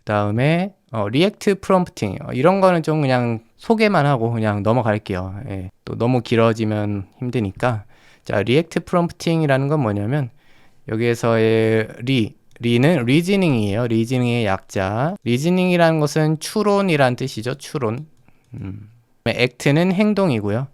다음에 리액트 프롬프팅 이런 거는 좀 그냥 소개만 하고 그냥 넘어갈게요. 예, 또 너무 길어지면 힘드니까. 자, 리액트 프롬프팅이라는 건 뭐냐면 여기에서의 리는 리즈닝이에요. 리즈닝의 약자. 리즈닝이라는 것은 추론이란 뜻이죠. 추론. 액트는 행동이고요.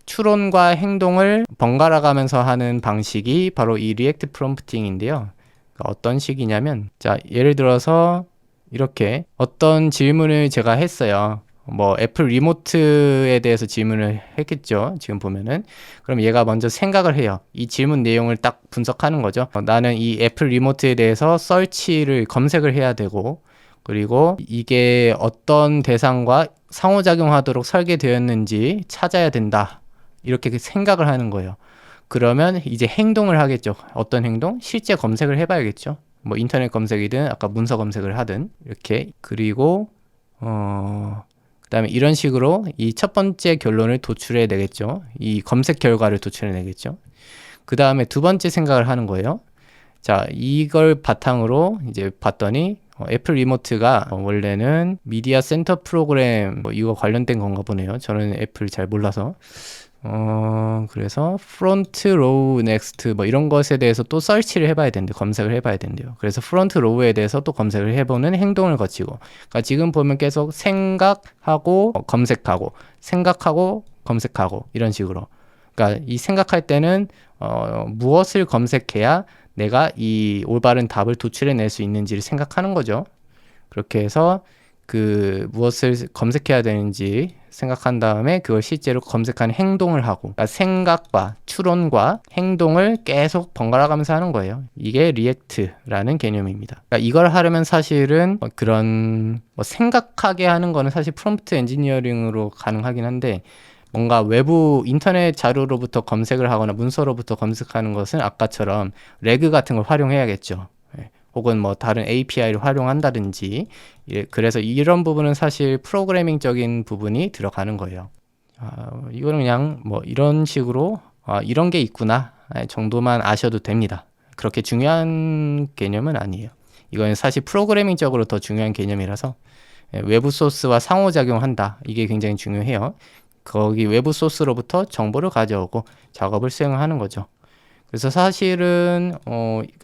추론과 행동을 번갈아 가면서 하는 방식이 바로 이 리액트 프롬프팅인데요. 그러니까 어떤 식이냐면, 자, 예를 들어서 이렇게 어떤 질문을 제가 했어요. 뭐 애플 리모트에 대해서 질문을 했겠죠. 지금 보면은. 그럼 얘가 먼저 생각을 해요. 이 질문 내용을 딱 분석하는 거죠. 나는 이 애플 리모트에 대해서 서치를 검색을 해야 되고, 그리고 이게 어떤 대상과 상호작용하도록 설계되었는지 찾아야 된다. 이렇게 생각을 하는 거예요. 그러면 이제 행동을 하겠죠. 어떤 행동? 실제 검색을 해봐야겠죠. 뭐 인터넷 검색이든 아까 문서 검색을 하든 이렇게. 그리고 그다음에 이런 식으로 이 첫 번째 결론을 도출해 내겠죠. 이 검색 결과를 도출해 내겠죠. 그 다음에 두 번째 생각을 하는 거예요. 자, 이걸 바탕으로 이제 봤더니 애플 리모트가 원래는 미디어 센터 프로그램 뭐 이거 관련된 건가 보네요. 저는 애플 잘 몰라서. 그래서 프론트 로우 넥스트 뭐 이런 것에 대해서 또 서치를 해봐야 된대요. 검색을 해봐야 된대요. 그래서 프론트 로우에 대해서 또 검색을 해보는 행동을 거치고, 그러니까 지금 보면 계속 생각하고 검색하고 생각하고 검색하고 이런 식으로. 그러니까 이 생각할 때는 무엇을 검색해야 내가 이 올바른 답을 도출해낼 수 있는지를 생각하는 거죠. 그렇게 해서 그 무엇을 검색해야 되는지 생각한 다음에 그걸 실제로 검색하는 행동을 하고, 그러니까 생각과 추론과 행동을 계속 번갈아 가면서 하는 거예요. 이게 리액트라는 개념입니다. 그러니까 이걸 하려면 사실은 그런 생각하게 하는 거는 사실 프롬프트 엔지니어링으로 가능하긴 한데, 뭔가 외부 인터넷 자료로부터 검색을 하거나 문서로부터 검색하는 것은 아까처럼 레그 같은 걸 활용해야겠죠. 혹은 뭐 다른 API를 활용한다든지. 그래서 이런 부분은 사실 프로그래밍적인 부분이 들어가는 거예요. 이거는 그냥 뭐 이런 식으로 이런 게 있구나 정도만 아셔도 됩니다. 그렇게 중요한 개념은 아니에요. 이거는 사실 프로그래밍적으로 더 중요한 개념이라서 외부 소스와 상호작용한다. 이게 굉장히 중요해요. 거기 외부 소스로부터 정보를 가져오고 작업을 수행하는 거죠. 그래서 사실은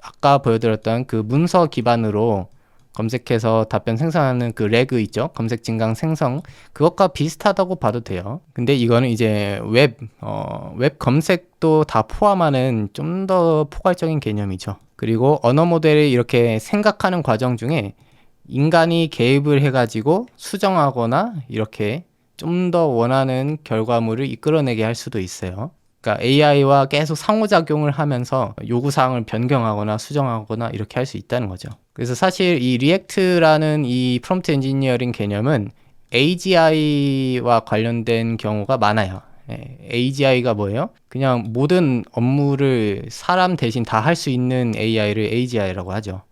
아까 보여드렸던 그 문서 기반으로 검색해서 답변 생성하는 그 레그 있죠? 검색 진강 생성, 그것과 비슷하다고 봐도 돼요. 근데 이거는 이제 웹 검색도 다 포함하는 좀 더 포괄적인 개념이죠. 그리고 언어 모델이 이렇게 생각하는 과정 중에 인간이 개입을 해가지고 수정하거나 이렇게 좀 더 원하는 결과물을 이끌어내게 할 수도 있어요. 그러니까 AI와 계속 상호작용을 하면서 요구사항을 변경하거나 수정하거나 이렇게 할 수 있다는 거죠. 그래서 사실 이 리액트라는 이 프롬프트 엔지니어링 개념은 AGI와 관련된 경우가 많아요. AGI가 뭐예요? 그냥 모든 업무를 사람 대신 다 할 수 있는 AI를 AGI라고 하죠.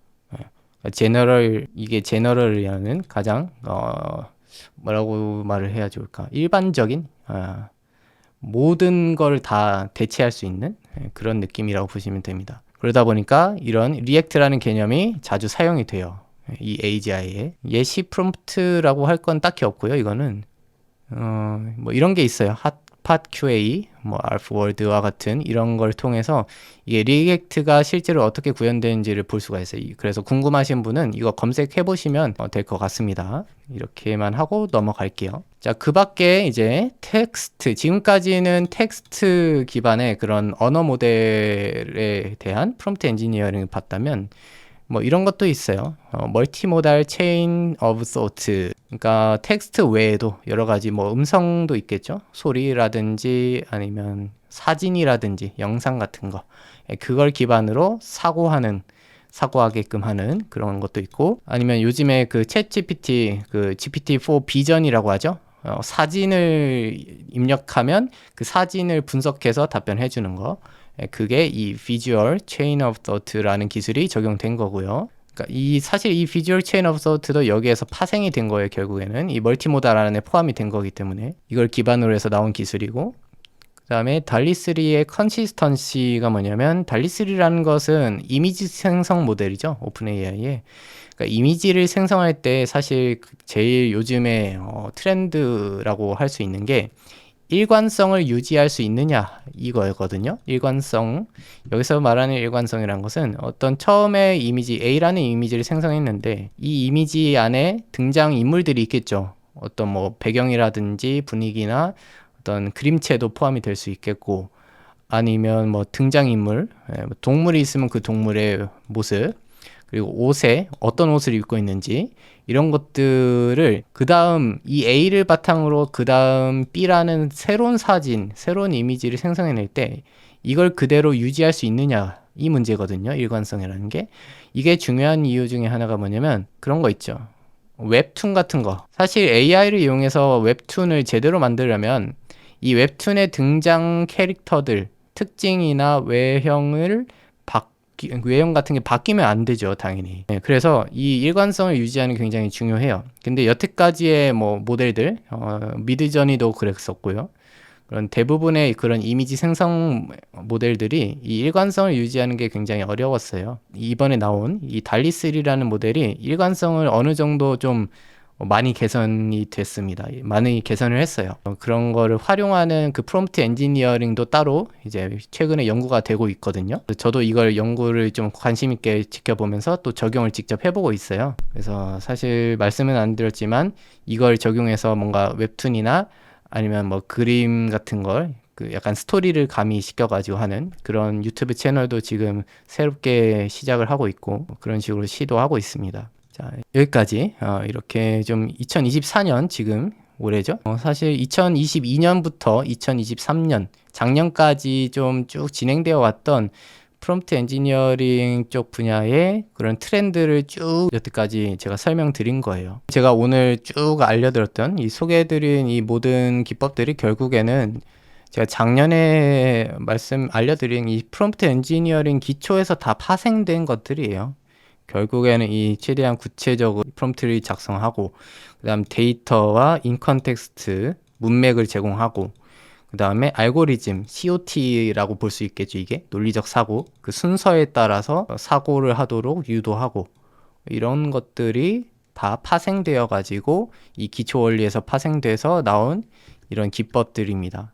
이게 제너럴이라는 가장 뭐라고 말을 해야 좋을까? 일반적인 모든 걸 다 대체할 수 있는 그런 느낌이라고 보시면 됩니다. 그러다 보니까 이런 리액트라는 개념이 자주 사용이 돼요. 이 AGI에. 예시 프롬프트라고 할 건 딱히 없고요. 이거는 뭐 이런 게 있어요. 핫팟 QA, 뭐 알프월드와 같은 이런 걸 통해서 이게 리액트가 실제로 어떻게 구현되는지를 볼 수가 있어요. 그래서 궁금하신 분은 이거 검색해 보시면 될 것 같습니다. 이렇게만 하고 넘어갈게요. 자, 그 밖에 이제 텍스트, 지금까지는 텍스트 기반의 그런 언어 모델에 대한 프롬프트 엔지니어링을 봤다면 뭐 이런 것도 있어요. 멀티모달 체인 오브 소트. 그러니까 텍스트 외에도 여러 가지 뭐 음성도 있겠죠. 소리라든지 아니면 사진이라든지 영상 같은 거. 그걸 기반으로 사고하게끔 하는 그런 것도 있고, 아니면 요즘에 그 챗 GPT, 그 GPT-4 비전이라고 하죠. 사진을 입력하면 그 사진을 분석해서 답변해 주는 거. 그게 이 Visual Chain of Thought라는 기술이 적용된 거고요. 그러니까 사실 이 Visual Chain of Thought도 여기에서 파생이 된 거예요. 결국에는 이 멀티모달 안에 포함이 된 거기 때문에 이걸 기반으로 해서 나온 기술이고, 그다음에 달리3의 컨시스턴시가 뭐냐면 달리3라는 것은 이미지 생성 모델이죠. 오픈 AI의. 그러니까 이미지를 생성할 때 사실 제일 요즘에 트렌드라고 할 수 있는 게 일관성을 유지할 수 있느냐 이거거든요. 일관성. 여기서 말하는 일관성이라는 것은 어떤 처음에 이미지 A라는 이미지를 생성했는데 이 이미지 안에 등장 인물들이 있겠죠. 어떤 뭐 배경이라든지 분위기나 어떤 그림체도 포함이 될 수 있겠고 아니면 뭐 등장인물, 동물이 있으면 그 동물의 모습, 그리고 옷에 어떤 옷을 입고 있는지 이런 것들을 그 다음 이 A를 바탕으로 그 다음 B라는 새로운 사진, 새로운 이미지를 생성해낼 때 이걸 그대로 유지할 수 있느냐 이 문제거든요. 일관성이라는 게. 이게 중요한 이유 중에 하나가 뭐냐면 그런 거 있죠. 웹툰 같은 거. 사실 AI를 이용해서 웹툰을 제대로 만들려면 이 웹툰의 등장 캐릭터들, 특징이나 외형 같은 게 바뀌면 안 되죠, 당연히. 네, 그래서 이 일관성을 유지하는 게 굉장히 중요해요. 근데 여태까지의 뭐 모델들, 미드저니도 그랬었고요. 그런 대부분의 그런 이미지 생성 모델들이 이 일관성을 유지하는 게 굉장히 어려웠어요. 이번에 나온 이 달리3라는 모델이 일관성을 어느 정도 좀 많이 개선이 됐습니다. 많이 개선을 했어요. 그런 거를 활용하는 그 프롬프트 엔지니어링도 따로 이제 최근에 연구가 되고 있거든요. 저도 이걸 연구를 좀 관심 있게 지켜보면서 또 적용을 직접 해보고 있어요. 그래서 사실 말씀은 안 드렸지만 이걸 적용해서 뭔가 웹툰이나 아니면 뭐 그림 같은 걸 그 약간 스토리를 가미시켜가지고 하는 그런 유튜브 채널도 지금 새롭게 시작을 하고 있고 그런 식으로 시도하고 있습니다. 자, 여기까지 이렇게 좀 2024년 지금 올해죠. 사실 2022년부터 2023년 작년까지 좀 쭉 진행되어 왔던 프롬프트 엔지니어링 쪽 분야의 그런 트렌드를 쭉 여태까지 제가 설명드린 거예요. 제가 오늘 쭉 알려드렸던 이 소개해드린 이 모든 기법들이 결국에는 제가 작년에 알려드린 이 프롬프트 엔지니어링 기초에서 다 파생된 것들이에요. 결국에는 이 최대한 구체적으로 프롬프트를 작성하고 그다음 데이터와 인컨텍스트 문맥을 제공하고 그 다음에 알고리즘 COT라고 볼 수 있겠죠. 이게 논리적 사고 그 순서에 따라서 사고를 하도록 유도하고 이런 것들이 다 파생되어 가지고 이 기초 원리에서 파생돼서 나온 이런 기법들입니다.